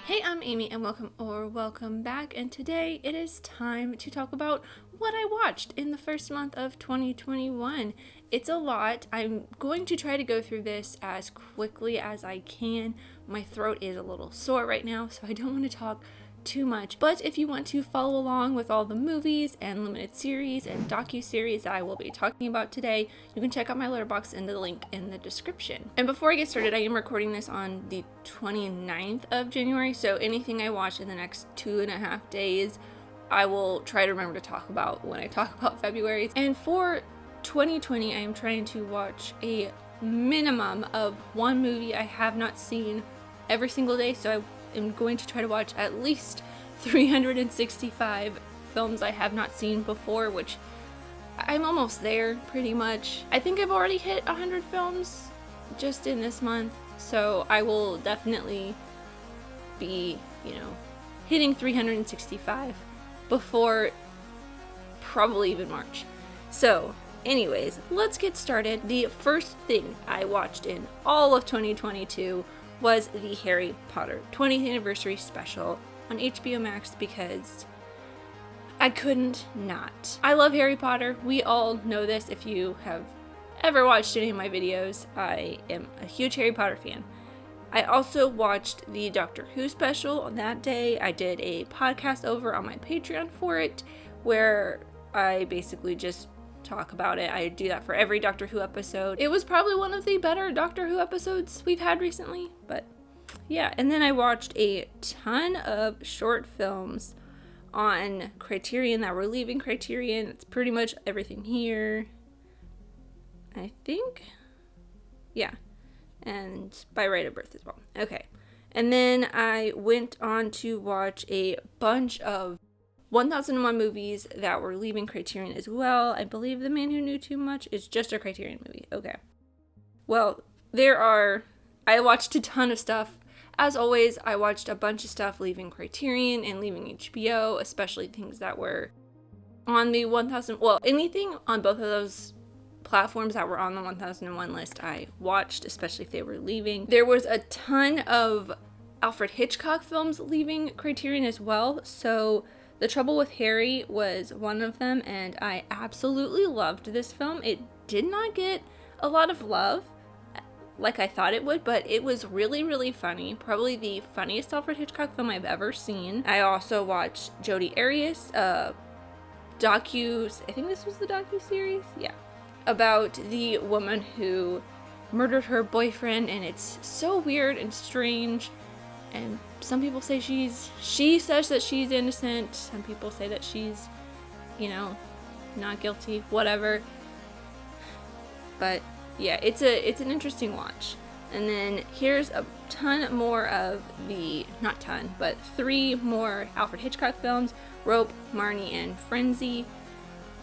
Hey, I'm Amy and welcome back, and today it is time to talk about what I watched in the first month of 2021. It's a lot. I'm going to try to go through this as quickly as I can. My throat is a little sore right now, so I don't want to talk too much. But if you want to follow along with all the movies and limited series and docu-series that I will be talking about today, you can check out my Letterboxd in the link in the description. And before I get started, I am recording this on the 29th of January, so anything I watch in the next 2.5 days, I will try to remember to talk about when I talk about February. And for 2020, I am trying to watch a minimum of one movie I have not seen every single day, so I'm going to try to watch at least 365 films I have not seen before, which I'm almost there pretty much. I think I've already hit 100 films just in this month, so I will definitely be, hitting 365 before probably even March. So anyways, let's get started. The first thing I watched in all of 2022 was the Harry Potter 20th anniversary special on HBO Max because I couldn't not. I love Harry Potter. We all know this if you have ever watched any of my videos. I am a huge Harry Potter fan. I also watched the Doctor Who special on that day. I did a podcast over on my Patreon for it where I basically just talk about it. I do that for every Doctor Who episode. It was probably one of the better Doctor Who episodes we've had recently, but yeah. And then I watched a ton of short films on Criterion that were leaving Criterion. It's pretty much everything here, I think. Yeah. And by right of birth as well. Okay. And then I went on to watch a bunch of 1001 movies that were leaving Criterion as well. I believe The Man Who Knew Too Much is just a Criterion movie. Okay. Well, I watched a ton of stuff. As always, I watched a bunch of stuff leaving Criterion and leaving HBO, especially things that were on the 1000, anything on both of those platforms that were on the 1001 list I watched, especially if they were leaving. There was a ton of Alfred Hitchcock films leaving Criterion as well, so The Trouble with Harry was one of them, and I absolutely loved this film. It did not get a lot of love like I thought it would, but it was really, really funny. Probably the funniest Alfred Hitchcock film I've ever seen. I also watched Jodi Arias, I think this was the docu-series? Yeah. About the woman who murdered her boyfriend, and it's so weird and strange. And some people say she says that she's innocent. Some people say that she's, not guilty, whatever. But yeah, it's an interesting watch. And then here's a ton more of not ton, but 3 more Alfred Hitchcock films: Rope, Marnie, and Frenzy.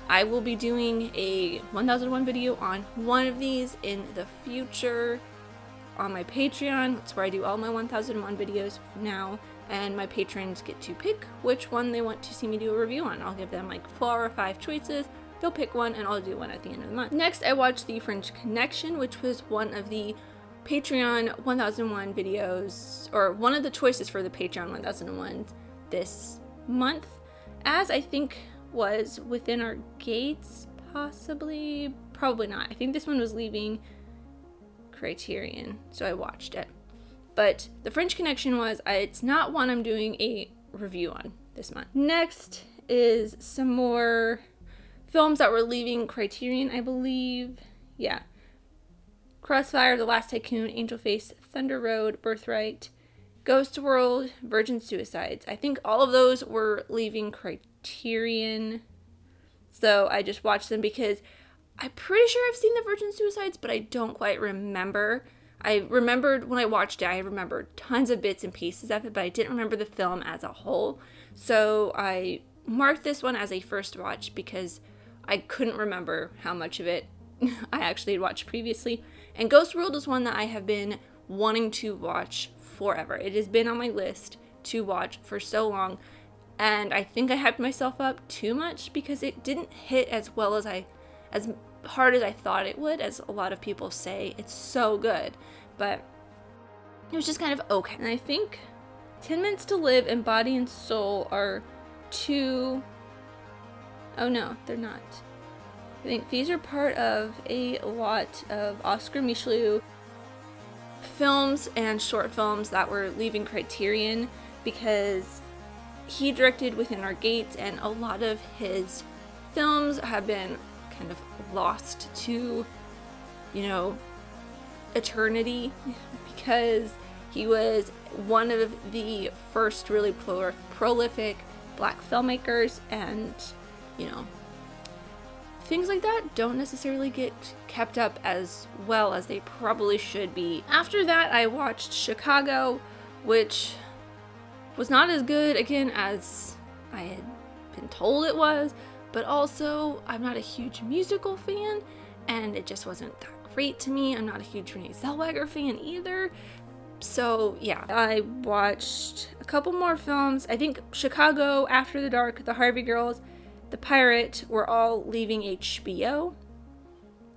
I will be doing a 1001 video on one of these in the future on my Patreon. That's where I do all my 1001 videos now, and my patrons get to pick which one they want to see me do a review on. I'll give them like 4 or 5 choices. They'll pick one, and I'll do one at the end of the month. Next, I watched The French Connection, which was one of the Patreon 1001 videos, or one of the choices for the Patreon 1001 this month, as I think was Within Our Gates, possibly, probably not. I think this one was leaving Criterion, so I watched it. But The French Connection it's not one I'm doing a review on this month. Next is some more films that were leaving Criterion, I believe. Yeah. Crossfire, The Last Tycoon, Angel Face, Thunder Road, Birthright, Ghost World, Virgin Suicides. I think all of those were leaving Criterion, so I just watched them because I'm pretty sure I've seen the Virgin Suicides, but I don't quite remember. I remembered when I watched it, I remembered tons of bits and pieces of it, but I didn't remember the film as a whole. So I marked this one as a first watch because I couldn't remember how much of it I actually had watched previously. And Ghost World is one that I have been wanting to watch forever. It has been on my list to watch for so long, and I think I hyped myself up too much because it didn't hit as well as hard as I thought it would, as a lot of people say. It's so good, but it was just kind of okay. And I think 10 Minutes to Live and Body and Soul are two... Oh no, they're not. I think these are part of a lot of Oscar Michelau films and short films that were leaving Criterion because he directed Within Our Gates, and a lot of his films have been kind of lost to, eternity because he was one of the first really prolific Black filmmakers, and things like that don't necessarily get kept up as well as they probably should be. After that, I watched Chicago, which was not as good, again, as I had been told it was, but also I'm not a huge musical fan, and it just wasn't that great to me. I'm not a huge Renee Zellweger fan either. So yeah, I watched a couple more films. I think Chicago, After the Dark, The Harvey Girls, The Pirate were all leaving HBO.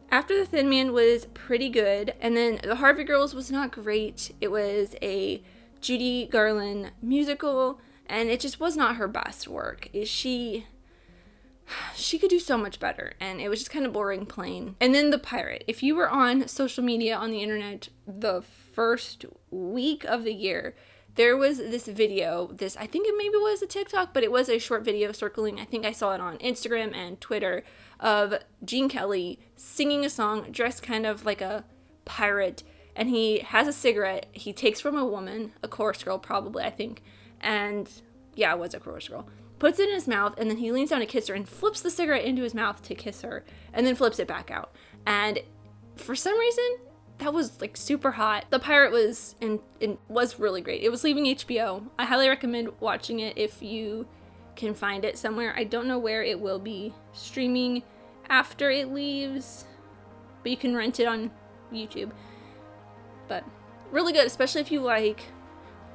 After the Thin Man was pretty good, and then The Harvey Girls was not great. It was a Judy Garland musical, and it just was not her best work. She could do so much better, and it was just kind of boring plain. And then The Pirate. If you were on social media, on the internet, the first week of the year, there was this video, I think it maybe was a TikTok, but it was a short video circling, I think I saw it on Instagram and Twitter, of Gene Kelly singing a song dressed kind of like a pirate, and he has a cigarette he takes from a woman, a chorus girl probably, I think, and yeah, it was a chorus girl, puts it in his mouth, and then he leans down to kiss her and flips the cigarette into his mouth to kiss her, and then flips it back out. And for some reason, that was like super hot. The Pirate was really great. It was leaving HBO. I highly recommend watching it if you can find it somewhere. I don't know where it will be streaming after it leaves, but you can rent it on YouTube. But really good, especially if you like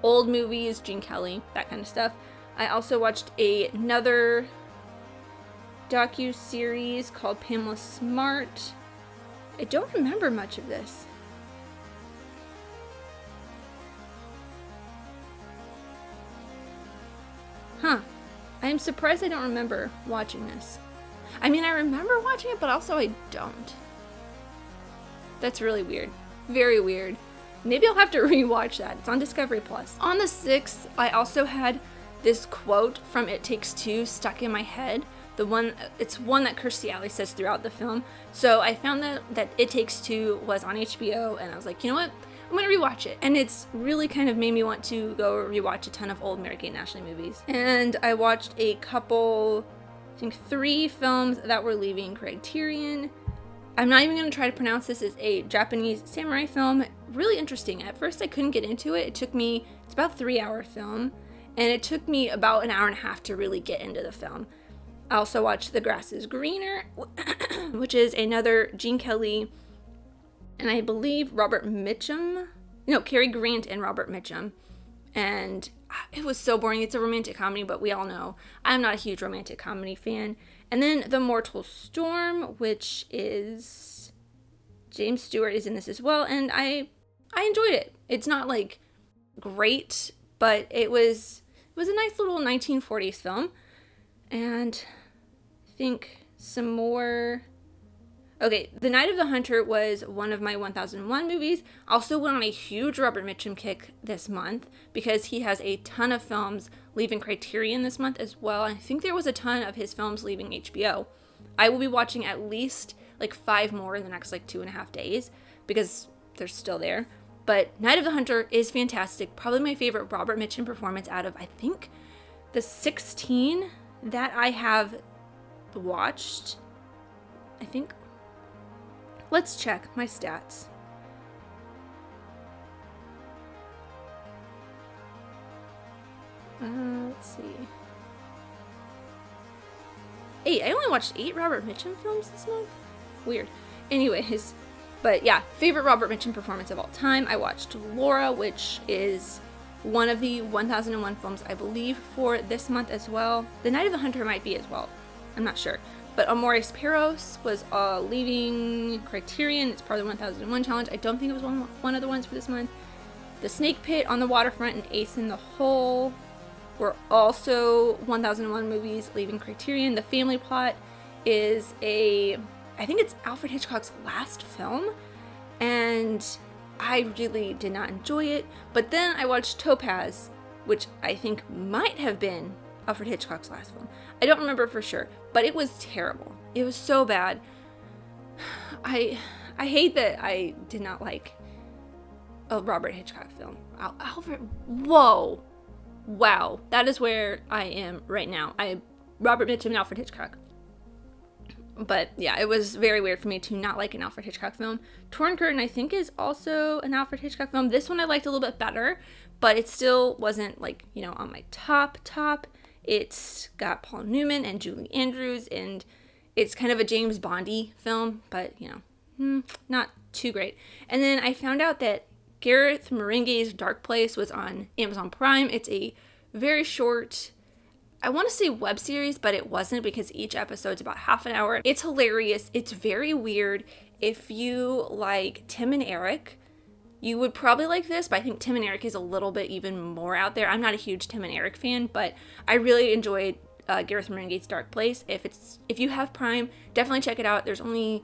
old movies, Gene Kelly, that kind of stuff. I also watched another docu-series called Pamela Smart. I don't remember much of this. I am surprised I don't remember watching this. I mean, I remember watching it, but also I don't. That's really weird. Very weird. Maybe I'll have to rewatch that. It's on Discovery Plus. On the 6th, I also had this quote from It Takes Two stuck in my head. It's one that Kirstie Alley says throughout the film. So I found that It Takes Two was on HBO, and I was like, you know what? I'm gonna rewatch it. And it's really kind of made me want to go rewatch a ton of old Mary-Kate and Ashley movies. And I watched a couple, I think 3 films that were leaving Criterion. I'm not even gonna try to pronounce this. It's a Japanese samurai film. Really interesting. At first I couldn't get into it. It's about a 3-hour film, and it took me about an hour and a half to really get into the film. I also watched The Grass is Greener, which is another Gene Kelly, and I believe Cary Grant and Robert Mitchum. And it was so boring. It's a romantic comedy, but we all know I'm not a huge romantic comedy fan. And then The Mortal Storm, which is James Stewart is in this as well, and I enjoyed it. It's not like great, but it was a nice little 1940s film. And I think some more. Okay, The Night of the Hunter was one of my 1001 movies. Also went on a huge Robert Mitchum kick this month because he has a ton of films leaving Criterion this month as well. I think there was a ton of his films leaving HBO. I will be watching at least like 5 more in the next 2.5 days because they're still there. But Night of the Hunter is fantastic. Probably my favorite Robert Mitchum performance out of, I think, the 16 that I have watched. I think. Let's check my stats. Let's see. 8. I only watched 8 Robert Mitchum films this month. Weird. Anyways, but yeah, favorite Robert Mitchum performance of all time. I watched Laura, which is one of the 1001 films, I believe, for this month as well. The Night of the Hunter might be as well. I'm not sure. But Amores Perros was leaving Criterion. It's part of the 1001 challenge. I don't think it was one of the ones for this month. The Snake Pit, On the Waterfront, and Ace in the Hole were also 1001 movies, leaving Criterion. The Family Plot is I think it's Alfred Hitchcock's last film, and I really did not enjoy it. But then I watched Topaz, which I think might have been Alfred Hitchcock's last film. I don't remember for sure, but it was terrible. It was so bad. I hate that I did not like a Robert Hitchcock film. Whoa. Wow. That is where I am right now. Robert Mitchum and Alfred Hitchcock. But yeah, it was very weird for me to not like an Alfred Hitchcock film. Torn Curtain, I think, is also an Alfred Hitchcock film. This one I liked a little bit better, but it still wasn't like, on my top. It's got Paul Newman and Julie Andrews, and it's kind of a James Bondy film, but, not too great. And then I found out that Gareth Marenghi's Dark Place was on Amazon Prime. It's a very short, I want to say web series, but it wasn't because each episode's about half an hour. It's hilarious. It's very weird. If you like Tim and Eric, you would probably like this, but I think Tim and Eric is a little bit even more out there. I'm not a huge Tim and Eric fan, but I really enjoyed Gareth Marenghi's Dark Place. If you have Prime, definitely check it out. There's only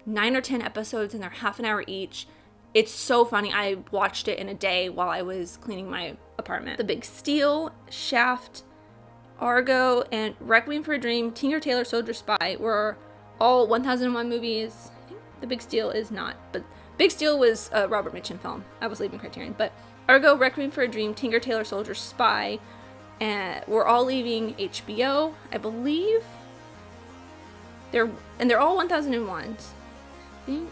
9 or 10 episodes and they're half an hour each. It's so funny. I watched it in a day while I was cleaning my apartment. The Big Steal, Shaft, Argo, and Requiem for a Dream, Tinker Tailor Soldier Spy were all 1001 movies. I think The Big Steal is not, but Big Steal was a Robert Mitchum film. I was leaving Criterion. But Argo, Requiem for a Dream, Tinker Tailor Soldier Spy, and we're all leaving HBO, I believe. They're all 1001s. I think.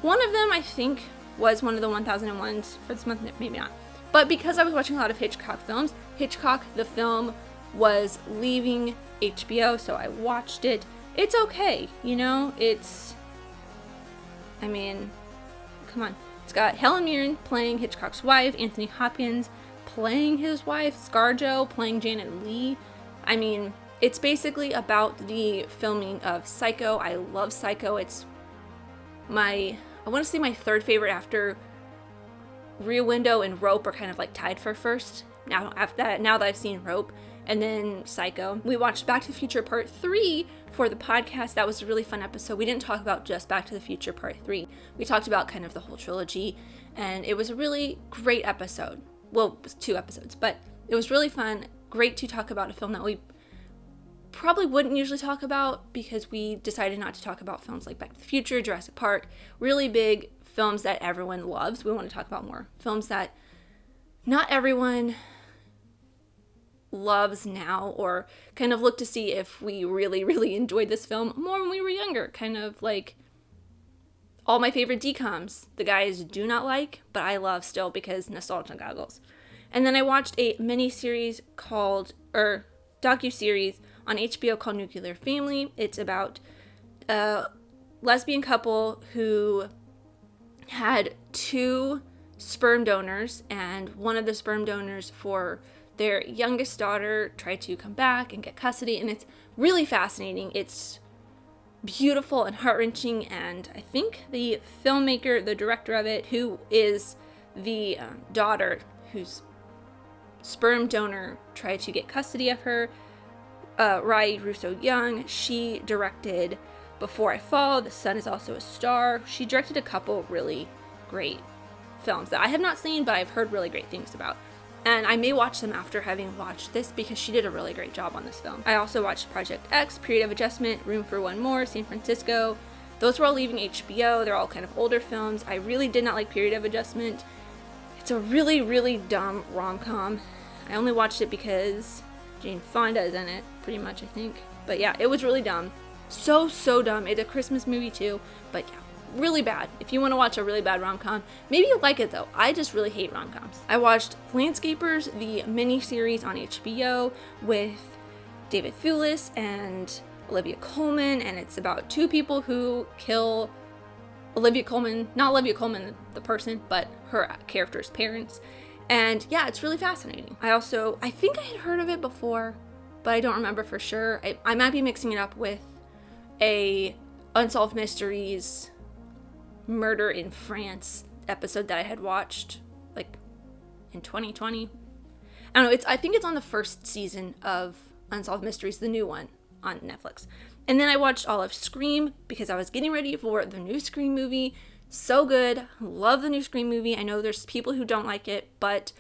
One of them, I think, was one of the 1001s for this month, maybe not. But because I was watching a lot of Hitchcock films, Hitchcock, the film, was leaving HBO, so I watched it. It's okay, come on. It's got Helen Mirren playing Hitchcock's wife, Anthony Hopkins playing his wife, ScarJo playing Janet Leigh. It's basically about the filming of Psycho. I love Psycho. It's I want to say my third favorite after Rear Window and Rope are kind of like tied for first. Now that I've seen Rope, and then Psycho. We watched Back to the Future Part 3 for the podcast. That was a really fun episode. We didn't talk about just Back to the Future Part 3. We talked about kind of the whole trilogy, and it was a really great episode. Well, it was 2 episodes, but it was really fun. Great to talk about a film that we probably wouldn't usually talk about because we decided not to talk about films like Back to the Future, Jurassic Park, really big films that everyone loves. We want to talk about more films that not everyone loves now, or kind of look to see if we really, really enjoyed this film more when we were younger. Kind of like all my favorite DComs, the guys do not like, but I love still because nostalgia goggles. And then I watched a mini-series docu-series on HBO called Nuclear Family. It's about a lesbian couple who had 2 sperm donors, and one of the sperm donors for their youngest daughter tried to come back and get custody, and it's really fascinating. It's beautiful and heart-wrenching, and I think the filmmaker, the director of it, who is the daughter whose sperm donor tried to get custody of her, Rai Russo-Young, she directed Before I Fall. The Sun is also a star. She directed a couple really great films that I have not seen, but I've heard really great things about. And I may watch them after having watched this because she did a really great job on this film. I also watched Project X, Period of Adjustment, Room for One More, San Francisco. Those were all leaving HBO. They're all kind of older films. I really did not like Period of Adjustment. It's a really, really dumb rom-com. I only watched it because Jane Fonda is in it, pretty much, I think. But yeah, it was really dumb. So dumb. It's a Christmas movie too, but yeah, really bad. If you want to watch a really bad rom-com, maybe you'll like it though. I just really hate rom-coms. I watched Landscapers, the mini-series on HBO with David Thewlis and Olivia Colman, and it's about 2 people who kill Olivia Colman, not Olivia Colman the person, but her character's parents. And yeah, it's really fascinating. I think I had heard of it before, but I don't remember for sure. I might be mixing it up with a Unsolved Mysteries Murder in France episode that I had watched like in 2020. I don't know, I think it's on the first season of Unsolved Mysteries, the new one on Netflix. And then I watched all of Scream because I was getting ready for the new Scream movie. So good. Love the new Scream movie. I know there's people who don't like it, but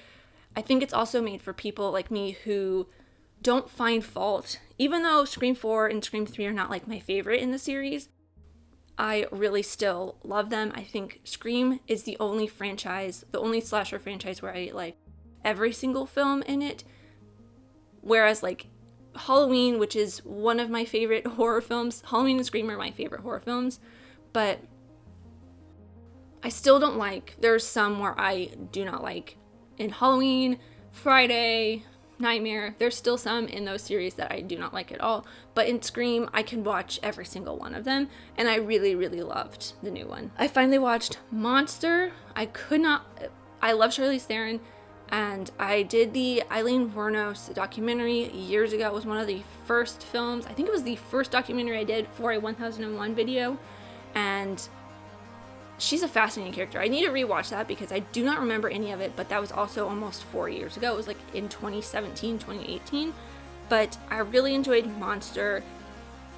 I think it's also made for people like me who don't find fault. Even though Scream 4 and Scream 3 are not like my favorite in the series, I really still love them. I think Scream is the only slasher franchise where I like every single film in it. Whereas like Halloween, which is one of my favorite horror films, Halloween and Scream are my favorite horror films, but I still don't like, there's some where I do not like. In Halloween, Friday, Nightmare, there's still some in those series that I do not like at all. But in Scream, I can watch every single one of them, and I really, really loved the new one. I finally watched Monster. I love Charlize Theron, and I did the Eileen Wuornos documentary years ago. It was one of the first films. I think it was the first documentary I did for a 1001 video, and she's a fascinating character. I need to rewatch that because I do not remember any of it, but that was also almost 4 years ago. It was like in 2017, 2018. But I really enjoyed Monster.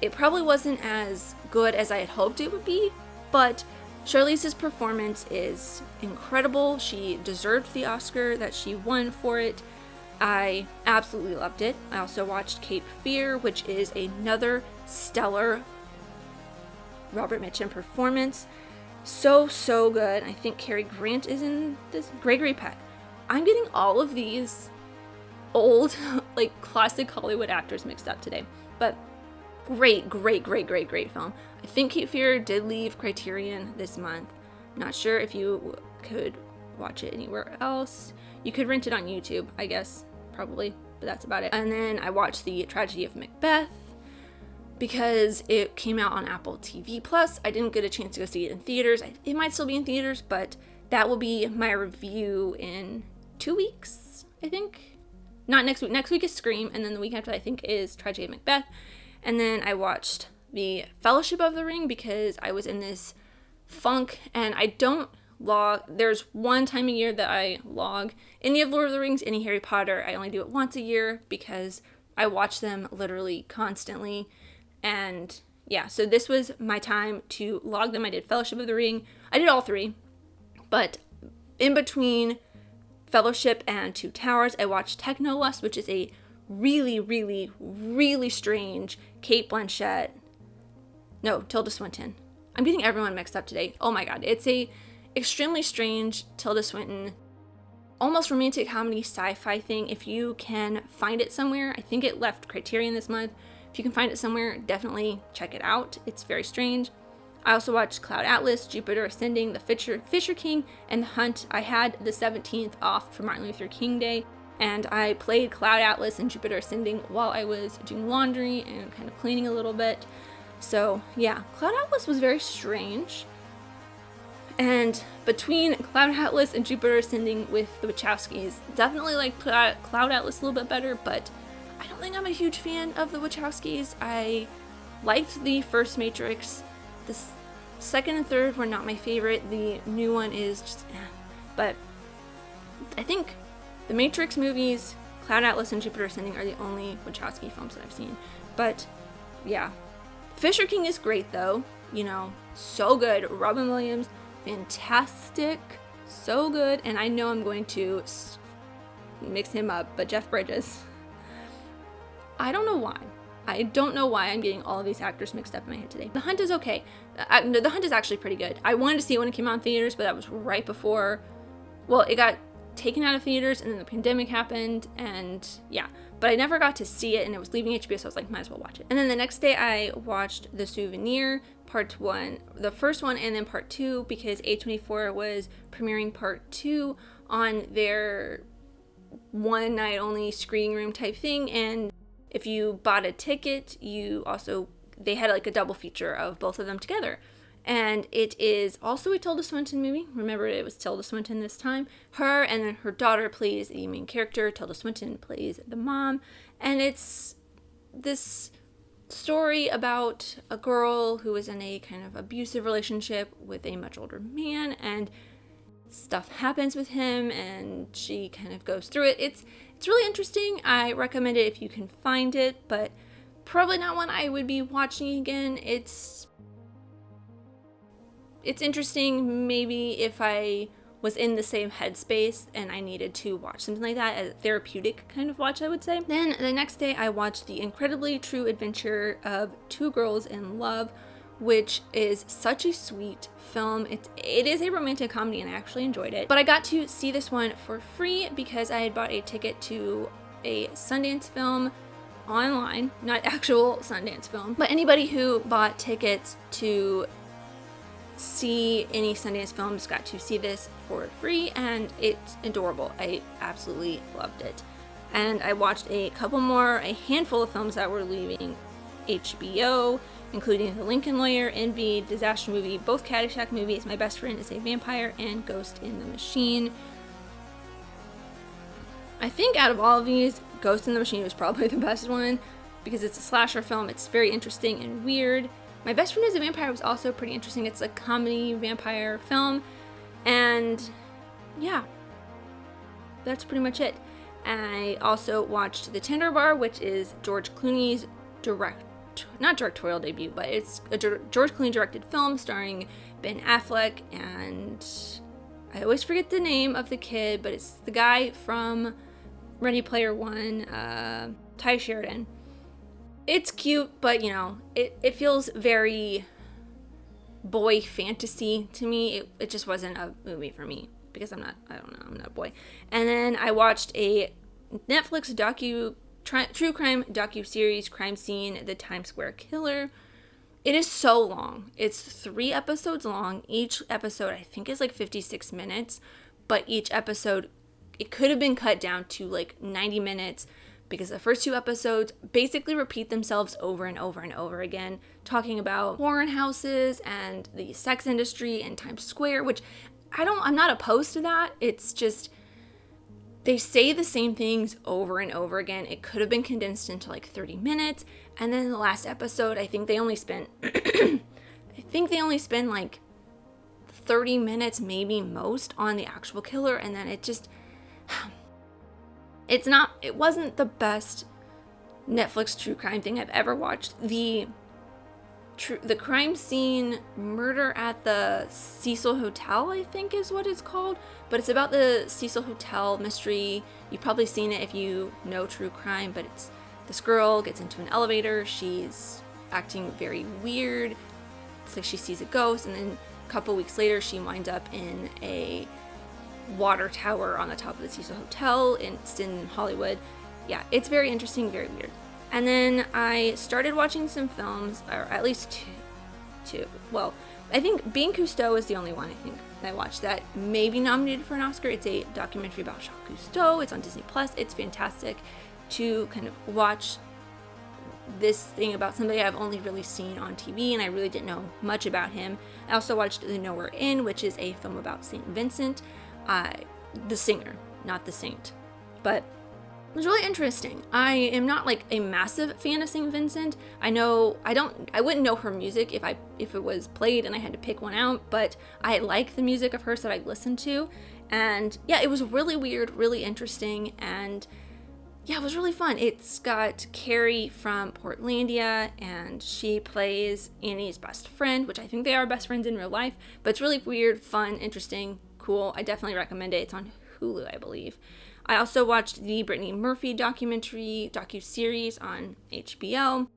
It probably wasn't as good as I had hoped it would be, but Charlize's performance is incredible. She deserved the Oscar that she won for it. I absolutely loved it. I also watched Cape Fear, which is another stellar Robert Mitchum performance. So good. I think Cary Grant is in this. Gregory Peck. I'm getting all of these old, like, classic Hollywood actors mixed up today. But great film. I think Cape Fear did leave Criterion this month. Not sure if you could watch it anywhere else. You could rent it on YouTube, I guess. Probably. But that's about it. And then I watched The Tragedy of Macbeth, because it came out on Apple TV Plus. I didn't get a chance to go see it in theaters. It might still be in theaters, but that will be my review in 2 weeks, I think. Not next week. Next week is Scream, and then the week after I think is Tragedy of Macbeth. And then I watched The Fellowship of the Ring because I was in this funk, and I don't log. There's one time a year that I log any of Lord of the Rings, any Harry Potter. I only do it once a year because I watch them literally constantly. And yeah, so this was my time to log them. I did Fellowship of the Ring. I did all three. But in between Fellowship and Two Towers, I watched Technolust, which is a really strange Tilda Swinton. I'm getting everyone mixed up today. Oh my god. It's a extremely strange Tilda Swinton, almost romantic comedy sci-fi thing. If you can find it somewhere, I think it left Criterion this month. If you can find it somewhere, definitely check it out. It's very strange. I also watched Cloud Atlas, Jupiter Ascending, The Fisher King, and The Hunt. I had the 17th off for Martin Luther King Day, and I played Cloud Atlas and Jupiter Ascending while I was doing laundry and kind of cleaning a little bit. So yeah, Cloud Atlas was very strange. And between Cloud Atlas and Jupiter Ascending with the Wachowskis, definitely like Cloud Atlas a little bit better, but I don't think I'm a huge fan of the Wachowskis. I liked the first Matrix. The second and third were not my favorite. The new one is just But I think the Matrix movies, Cloud Atlas and Jupiter Ascending are the only Wachowski films that I've seen. But yeah. Fisher King is great though. You know, so good. Robin Williams, fantastic. So good. And I know I'm going to mix him up, but Jeff Bridges, I don't know why. I don't know why I'm getting all of these actors mixed up in my head today. The Hunt is okay. No, The Hunt is actually pretty good. I wanted to see it when it came out in theaters, but that was right before, well, it got taken out of theaters and then the pandemic happened, and yeah. But I never got to see it, and it was leaving HBO, so I was like, might as well watch it. And then the next day I watched The Souvenir, part 1, the first one, and then part 2, because A24 was premiering part 2 on their one night only screening room type thing, and if you bought a ticket, they had like a double feature of both of them together. And it is also a Tilda Swinton movie. Remember, it was Tilda Swinton this time. Her and then her daughter plays the main character. Tilda Swinton plays the mom. And it's this story about a girl who is in a kind of abusive relationship with a much older man. And stuff happens with him and she kind of goes through it. It's really interesting. I recommend it if you can find it, but probably not one I would be watching again. It's interesting maybe if I was in the same headspace and I needed to watch something like that, a therapeutic kind of watch, I would say. Then the next day I watched The Incredibly True Adventure of Two Girls in Love, which is such a sweet film. It is a romantic comedy and I actually enjoyed it. But I got to see this one for free because I had bought a ticket to a Sundance film online, not actual Sundance film. But anybody who bought tickets to see any Sundance films got to see this for free, and it's adorable. I absolutely loved it. And I watched a handful of films that were leaving HBO, including The Lincoln Lawyer, Envy, Disaster Movie, both Caddyshack movies, My Best Friend is a Vampire, and Ghost in the Machine. I think out of all of these, Ghost in the Machine was probably the best one because it's a slasher film. It's very interesting and weird. My Best Friend is a Vampire was also pretty interesting. It's a comedy vampire film. And yeah, that's pretty much it. I also watched The Tender Bar, which is George Clooney's not directorial debut, but it's a George Clooney directed film starring Ben Affleck, and I always forget the name of the kid, but it's the guy from Ready Player One, Ty Sheridan. It's cute, but it feels very boy fantasy to me. It just wasn't a movie for me because I'm not a boy. And then I watched a Netflix true crime docu-series, Crime Scene, The Times Square Killer. It is so long. It's 3 episodes long. Each episode I think is like 56 minutes, but each episode, it could have been cut down to like 90 minutes because the first 2 episodes basically repeat themselves over and over and over again, talking about porn houses and the sex industry and Times Square, which I'm not opposed to that. It's just they say the same things over and over again. It could have been condensed into like 30 minutes. And then the last episode, I think they only spent like 30 minutes, maybe most, on the actual killer. And then it wasn't the best Netflix true crime thing I've ever watched. The Crime Scene Murder at the Cecil Hotel, I think is what it's called, but it's about the Cecil Hotel mystery. You've probably seen it if you know true crime, but it's this girl gets into an elevator, she's acting very weird, it's like she sees a ghost, and then a couple weeks later she winds up in a water tower on the top of the Cecil Hotel. It's in Hollywood. Yeah, it's very interesting, very weird. And then I started watching some films, or at least two. Well, I think Being Cousteau is the only one I think that I watched that may be nominated for an Oscar. It's a documentary about Jacques Cousteau. It's on Disney+. It's fantastic to kind of watch this thing about somebody I've only really seen on TV, and I really didn't know much about him. I also watched The Nowhere Inn, which is a film about St. Vincent, the singer, not the saint. But it was really interesting. I am not like a massive fan of St. Vincent. I wouldn't know her music if it was played and I had to pick one out, but I like the music of hers that I listened to. And yeah, it was really weird, really interesting, and yeah, it was really fun. It's got Carrie from Portlandia, and she plays Annie's best friend, which I think they are best friends in real life, but it's really weird, fun, interesting, cool. I definitely recommend it. It's on Hulu, I believe. I also watched the Brittany Murphy docu-series on HBO.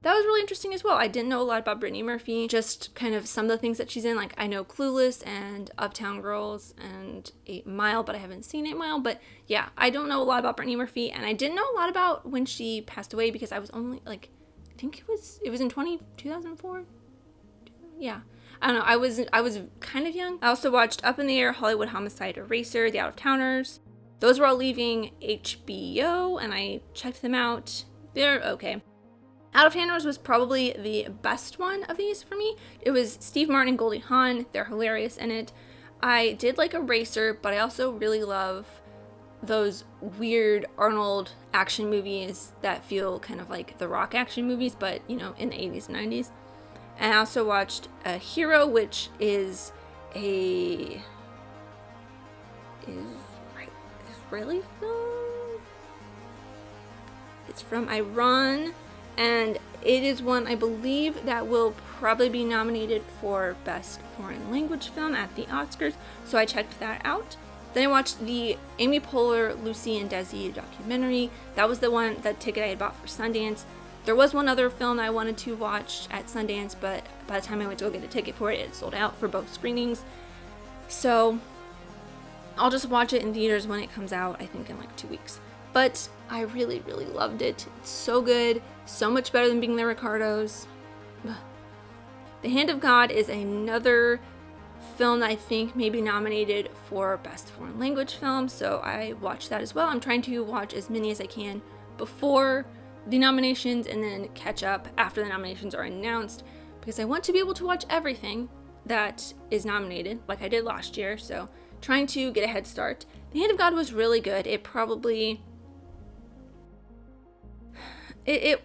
That was really interesting as well. I didn't know a lot about Brittany Murphy, just kind of some of the things that she's in. Like, I know Clueless and Uptown Girls and 8 Mile, but I haven't seen 8 Mile. But yeah, I don't know a lot about Brittany Murphy, and I didn't know a lot about when she passed away because I was only like, I think it was in 2004? Yeah. I don't know. I was kind of young. I also watched Up in the Air, Hollywood Homicide Eraser, The Out of Towners. Those were all leaving HBO, and I checked them out. They're okay. Out of Towners was probably the best one of these for me. It was Steve Martin and Goldie Hawn. They're hilarious in it. I did like Eraser, but I also really love those weird Arnold action movies that feel kind of like the Rock action movies, but, in the 80s and 90s. And I also watched A Hero, which is a Israeli film. It's from Iran, and it is one I believe that will probably be nominated for Best Foreign Language Film at the Oscars, so I checked that out. Then I watched the Amy Poehler, Lucy and Desi documentary. That was the ticket I had bought for Sundance. There was one other film I wanted to watch at Sundance, but by the time I went to go get a ticket for it, it sold out for both screenings. So I'll just watch it in theaters when it comes out, I think in like 2 weeks. But I really, really loved it. It's so good, so much better than Being the Ricardos. The Hand of God is another film that I think may be nominated for Best Foreign Language Film, so I watched that as well. I'm trying to watch as many as I can before the nominations and then catch up after the nominations are announced, because I want to be able to watch everything that is nominated like I did last year, so trying to get a head start. The Hand of God was really good. It probably I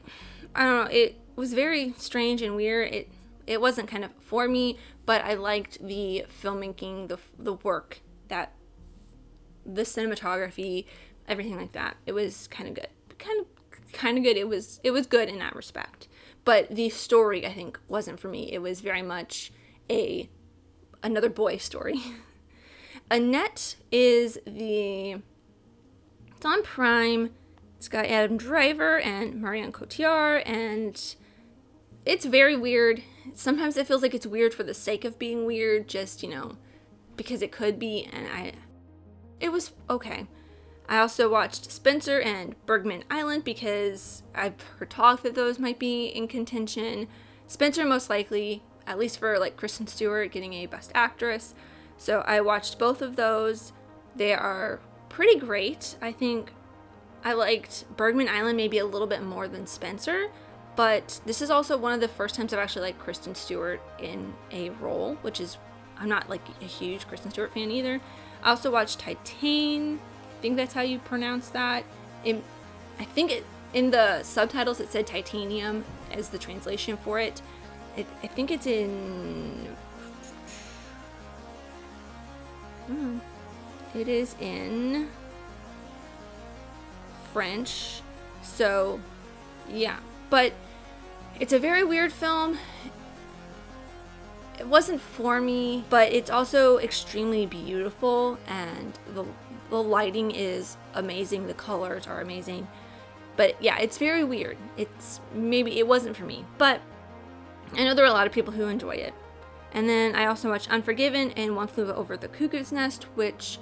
don't know, it was very strange and weird. It wasn't kind of for me, but I liked the filmmaking, the work, that the cinematography, everything like that. It was kind of good. Kind of good. It was good in that respect. But the story, I think, wasn't for me. It was very much another boy story. Annette it's on Prime. It's got Adam Driver and Marion Cotillard, and it's very weird. Sometimes it feels like it's weird for the sake of being weird, just, because it could be, and it was okay. I also watched Spencer and Bergman Island because I've heard talk that those might be in contention. Spencer most likely, at least for like Kristen Stewart getting a Best Actress. So I watched both of those. They are pretty great. I think I liked Bergman Island maybe a little bit more than Spencer, but this is also one of the first times I've actually liked Kristen Stewart in a role, which is, I'm not like a huge Kristen Stewart fan either. I also watched Titane. I think that's how you pronounce that. I think in the subtitles it said titanium as the translation for it. I think it's in... It is in French. So, yeah. But it's a very weird film. It wasn't for me, but it's also extremely beautiful, and the lighting is amazing. The colors are amazing. But yeah, it's very weird. It wasn't for me, but I know there are a lot of people who enjoy it. And then I also watched Unforgiven and One Flew Over the Cuckoo's Nest, which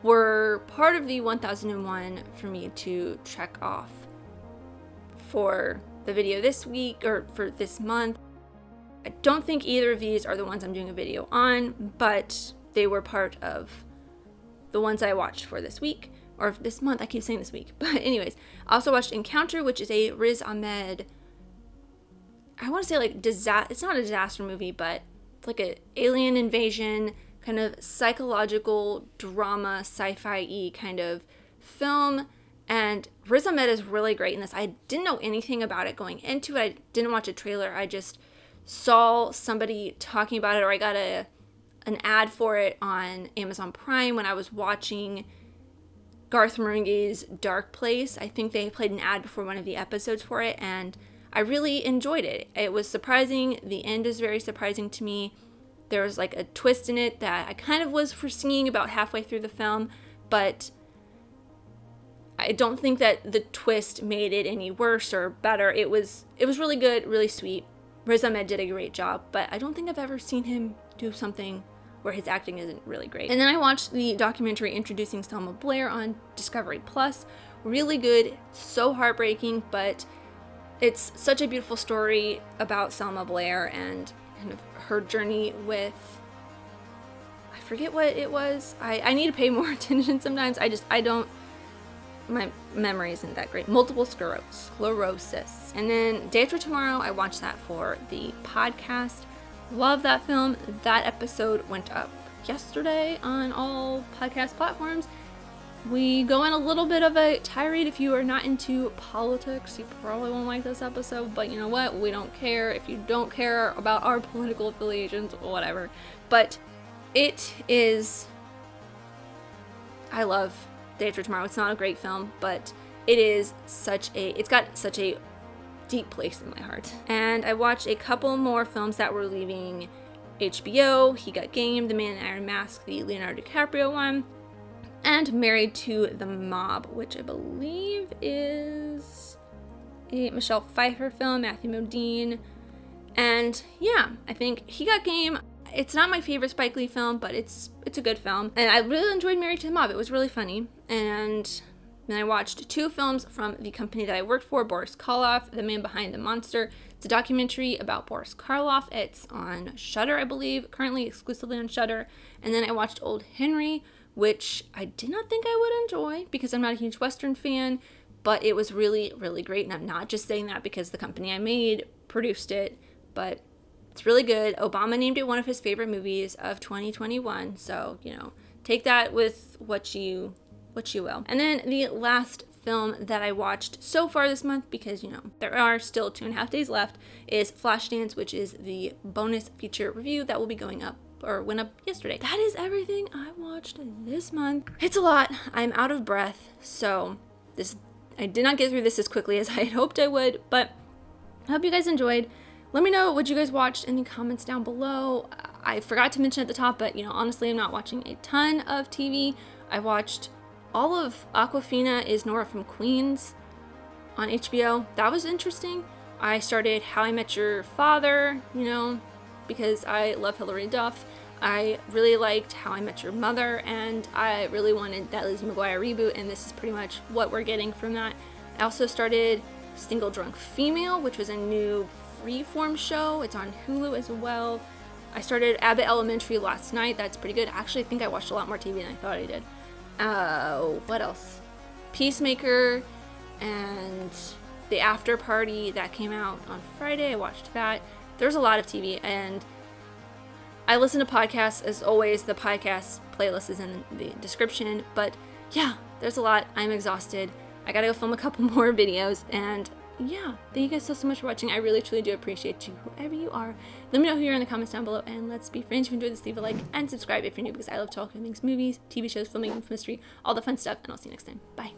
were part of the 1001 for me to check off for the video this week, or for this month. I don't think either of these are the ones I'm doing a video on, but they were part of the ones I watched for this week, or this month. I keep saying this week. But anyways, I also watched Encounter, which is a Riz Ahmed, I want to say like it's not a disaster movie, but it's like an alien invasion, kind of psychological drama, sci-fi-y kind of film. And Riz Ahmed is really great in this. I didn't know anything about it going into it. I didn't watch a trailer. I just saw somebody talking about it, or I got an ad for it on Amazon Prime when I was watching Garth Marenghi's Dark Place. I think they played an ad before one of the episodes for it, and I really enjoyed it. It was surprising. The end is very surprising to me. There was like a twist in it that I kind of was foreseeing about halfway through the film, but I don't think that the twist made it any worse or better. It was really good, really sweet. Riz Ahmed did a great job, but I don't think I've ever seen him do something where his acting isn't really great. And then I watched the documentary Introducing Selma Blair on Discovery Plus. Really good, so heartbreaking, but it's such a beautiful story about Selma Blair and kind of her journey with, I forget what it was. I need to pay more attention sometimes. My memory isn't that great. Multiple sclerosis. And then Day After Tomorrow, I watched that for the podcast. Love that film. That episode went up yesterday on all podcast platforms. We go on a little bit of a tirade. If you are not into politics, you probably won't like this episode, but you know what? We don't care. If you don't care about our political affiliations, whatever. But it is I love Day After Tomorrow. It's not a great film, but it's got such a deep place in my heart. And I watched a couple more films that were leaving HBO. He Got Game, The Man in Iron Mask, the Leonardo DiCaprio one, and Married to the Mob, which I believe is a Michelle Pfeiffer film, Matthew Modine. And yeah, I think He Got Game, it's not my favorite Spike Lee film, but it's a good film. And I really enjoyed Married to the Mob. It was really funny. And then I watched 2 films from the company that I worked for, Boris Karloff, The Man Behind the Monster. It's a documentary about Boris Karloff. It's on Shudder, I believe, currently exclusively on Shudder. And then I watched Old Henry, which I did not think I would enjoy because I'm not a huge Western fan, but it was really, really great. And I'm not just saying that because the company I made produced it, but it's really good. Obama named it one of his favorite movies of 2021. So, take that with what you will. And then the last film that I watched so far this month, because, there are still 2.5 days left, is Flashdance, which is the bonus feature review that will be going up, or went up yesterday. That is everything I watched this month. It's a lot. I'm out of breath, so I did not get through this as quickly as I had hoped I would, but I hope you guys enjoyed. Let me know what you guys watched in the comments down below. I forgot to mention at the top, but, honestly, I'm not watching a ton of TV. I watched all of Awkwafina is Nora from Queens on HBO. That was interesting. I started How I Met Your Father, because I love Hilary Duff. I really liked How I Met Your Mother, and I really wanted that Lizzie McGuire reboot, and this is pretty much what we're getting from that. I also started Single Drunk Female, which was a new Freeform show. It's on Hulu as well. I started Abbott Elementary last night. That's pretty good. Actually, I think I watched a lot more TV than I thought I did. What else? Peacemaker and The After Party that came out on Friday. I watched that. There's a lot of TV, and I listen to podcasts. As always, the podcast playlist is in the description. But yeah, there's a lot. I'm exhausted. I gotta go film a couple more videos, and yeah, thank you guys so much for watching. I really truly do appreciate you, whoever you are. Let me know who you are in the comments down below, and let's be friends. If you enjoyed this, leave a like and subscribe if you're new, because I love talking things, movies, TV shows, filmmaking, mystery, all the fun stuff, and I'll see you next time. Bye.